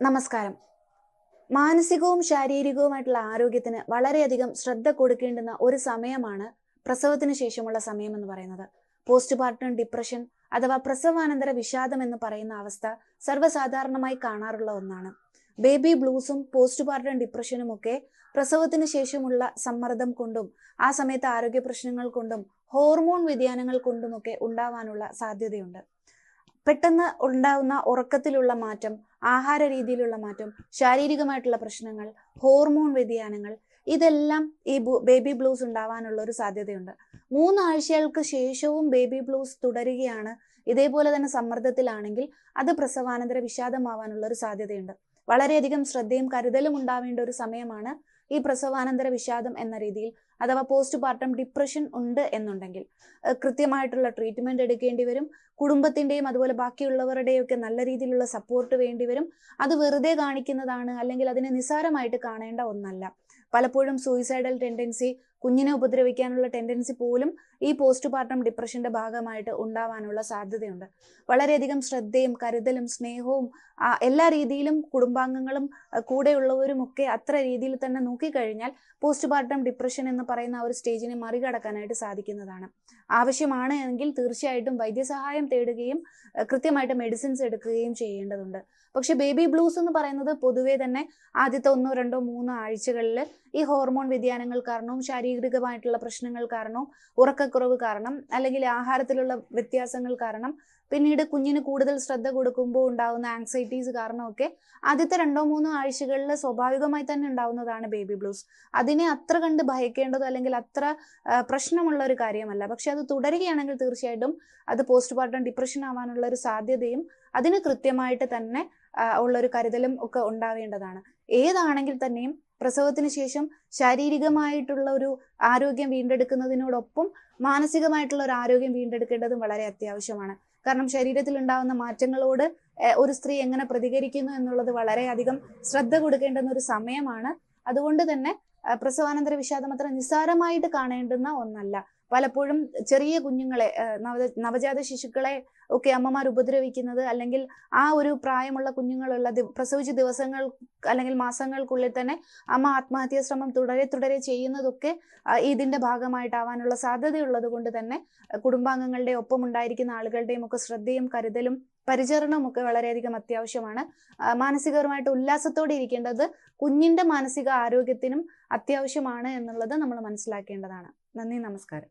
നമസ്കാരം. മാനസികവും ശാരീരികവുമായിട്ടുള്ള ആരോഗ്യത്തിന് വളരെയധികം ശ്രദ്ധ കൊടുക്കേണ്ടുന്ന ഒരു സമയമാണ് പ്രസവത്തിന് ശേഷമുള്ള സമയം എന്ന് പറയുന്നത്. പോസ്റ്റ്പാർട്ടം ഡിപ്രഷൻ അഥവാ പ്രസവാനന്തര വിഷാദം എന്ന് പറയുന്ന അവസ്ഥ സർവ്വസാധാരണമായി കാണാറുള്ള ഒന്നാണ്. ബേബി ബ്ലൂസും പോസ്റ്റ്പാർട്ടം ഡിപ്രഷനും ഒക്കെ പ്രസവത്തിന് ശേഷമുള്ള സമ്മർദ്ദം കൊണ്ടും ആ സമയത്ത് ആരോഗ്യ പ്രശ്നങ്ങൾ കൊണ്ടും ഹോർമോൺ വ്യതിയാനങ്ങൾ കൊണ്ടുമൊക്കെ ഉണ്ടാവാനുള്ള സാധ്യതയുണ്ട്. പെട്ടെന്ന് ഉണ്ടാവുന്ന ഉറക്കത്തിലുള്ള മാറ്റം, ആഹാര രീതിയിലുള്ള മാറ്റം, ശാരീരികമായിട്ടുള്ള പ്രശ്നങ്ങൾ, ഹോർമോൺ വ്യതിയാനങ്ങൾ, ഇതെല്ലാം ഈ ബേബി ബ്ലൂസ് ഉണ്ടാവാനുള്ള ഒരു സാധ്യതയുണ്ട്. 3 ആഴ്ചകൾക്ക് ശേഷവും ബേബി ബ്ലൂസ് തുടരുകയാണ്, ഇതേപോലെ തന്നെ സമ്മർദ്ദത്തിലാണെങ്കിൽ അത് പ്രസവാനന്തര വിഷാദമാവാനുള്ള ഒരു സാധ്യതയുണ്ട്. വളരെയധികം ശ്രദ്ധയും കരുതലും ഉണ്ടാവേണ്ട ഒരു സമയമാണ് ഈ പ്രസവാനന്തര വിഷാദം എന്ന രീതിയിൽ, അഥവാ പോസ്റ്റ്പാർട്ടം ഡിപ്രഷൻ ഉണ്ട് എന്നുണ്ടെങ്കിൽ കൃത്യമായിട്ടുള്ള ട്രീറ്റ്മെന്റ് എടുക്കേണ്ടി വരും. കുടുംബത്തിന്റെയും അതുപോലെ ബാക്കിയുള്ളവരുടെയും ഒക്കെ നല്ല രീതിയിലുള്ള സപ്പോർട്ട് വേണ്ടി വരും. അത് വെറുതെ കാണിക്കുന്നതാണ്, അല്ലെങ്കിൽ അതിനെ നിസ്സാരമായിട്ട് കാണേണ്ട ഒന്നല്ല. പലപ്പോഴും സൂയിസൈഡൽ ടെൻഡൻസി, കുഞ്ഞിനെ ഉപദ്രവിക്കാനുള്ള ടെൻഡൻസി പോലും ഈ പോസ്റ്റ്പാർട്ടം ഡിപ്രഷന്റെ ഭാഗമായിട്ട് ഉണ്ടാവാനുള്ള സാധ്യതയുണ്ട്. വളരെയധികം ശ്രദ്ധയും കരുതലും സ്നേഹവും എല്ലാ രീതിയിലും കുടുംബാംഗങ്ങളും കൂടെയുള്ളവരും ഒക്കെ അത്ര രീതിയിൽ തന്നെ നോക്കിക്കഴിഞ്ഞാൽ പോസ്റ്റ്പാർട്ടം ഡിപ്രഷൻ എന്ന് പറയുന്ന ആ ഒരു സ്റ്റേജിനെ മറികടക്കാനായിട്ട് സാധിക്കുന്നതാണ്. ആവശ്യമാണ് എങ്കിൽ തീർച്ചയായിട്ടും വൈദ്യസഹായം തേടുകയും കൃത്യമായിട്ട് മെഡിസിൻസ് എടുക്കുകയും ചെയ്യേണ്ടതുണ്ട്. പക്ഷെ ബേബി ബ്ലൂസ് എന്ന് പറയുന്നത് പൊതുവേ തന്നെ ആദ്യത്തെ 1, 2, 3 ആഴ്ചകളിൽ ഈ ഹോർമോൺ വ്യതിയാനങ്ങൾ കാരണവും ശാരീരികമായിട്ടുള്ള പ്രശ്നങ്ങൾ കാരണവും ഉറക്കക്കുറവ് കാരണം അല്ലെങ്കിൽ ആഹാരത്തിലുള്ള വ്യത്യാസങ്ങൾ കാരണം പിന്നീട് കുഞ്ഞിന് കൂടുതൽ ശ്രദ്ധ കൊടുക്കുമ്പോൾ ഉണ്ടാകുന്ന ആങ്സൈറ്റീസ് കാരണമൊക്കെ ആദ്യത്തെ 2-3 ആഴ്ചകളിൽ സ്വാഭാവികമായി തന്നെ ഉണ്ടാവുന്നതാണ് ബേബി ബ്ലൂസ്. അതിനെ അത്ര കണ്ട് ഭയക്കേണ്ടതോ അല്ലെങ്കിൽ അത്ര പ്രശ്നമുള്ള ഒരു കാര്യമല്ല. പക്ഷെ അത് തുടരുകയാണെങ്കിൽ തീർച്ചയായിട്ടും അത് പോസ്റ്റ്പാർട്ടം ഡിപ്രഷൻ ആവാനുള്ള ഒരു സാധ്യതയും അതിന് കൃത്യമായിട്ട് തന്നെ ഉള്ളൊരു കരുതലും ഒക്കെ ഉണ്ടാവേണ്ടതാണ്. ഏതാണെങ്കിൽ തന്നെയും പ്രസവത്തിന് ശേഷം ശാരീരികമായിട്ടുള്ള ഒരു ആരോഗ്യം വീണ്ടെടുക്കുന്നതിനോടൊപ്പം മാനസികമായിട്ടുള്ള ഒരു ആരോഗ്യം വീണ്ടെടുക്കേണ്ടതും വളരെ അത്യാവശ്യമാണ്. കാരണം ശരീരത്തിൽ ഉണ്ടാകുന്ന മാറ്റങ്ങളോട് ഒരു സ്ത്രീ എങ്ങനെ പ്രതികരിക്കുന്നു എന്നുള്ളത് വളരെയധികം ശ്രദ്ധ കൊടുക്കേണ്ടുന്ന ഒരു സമയമാണ്. അതുകൊണ്ട് തന്നെ പ്രസവാനന്തര വിഷാദം അത്ര നിസ്സാരമായിട്ട് കാണേണ്ടുന്ന ഒന്നല്ല. പലപ്പോഴും ചെറിയ കുഞ്ഞുങ്ങളെ, നവജാത ശിശുക്കളെ ഒക്കെ അമ്മമാർ ഉപദ്രവിക്കുന്നത്, അല്ലെങ്കിൽ ആ ഒരു പ്രായമുള്ള കുഞ്ഞുങ്ങളുള്ള പ്രസവിച്ച ദിവസങ്ങൾ അല്ലെങ്കിൽ മാസങ്ങൾക്കുള്ളിൽ തന്നെ അമ്മ ആത്മഹത്യാ ശ്രമം തുടരെ ചെയ്യുന്നതൊക്കെ ഇതിന്റെ ഭാഗമായിട്ടാവാനുള്ള സാധ്യതയുള്ളത് കൊണ്ട് തന്നെ കുടുംബാംഗങ്ങളുടെ ഒപ്പം ഉണ്ടായിരിക്കുന്ന ആളുകളുടെയും ഒക്കെ ശ്രദ്ധയും കരുതലും പരിചരണവും ഒക്കെ വളരെയധികം അത്യാവശ്യമാണ്. മാനസികപരമായിട്ട് ഉല്ലാസത്തോടെ ഇരിക്കേണ്ടത് കുഞ്ഞിന്റെ മാനസിക ആരോഗ്യത്തിനും അത്യാവശ്യമാണ് എന്നുള്ളത് നമ്മൾ മനസ്സിലാക്കേണ്ടതാണ്. നന്ദി, നമസ്കാരം.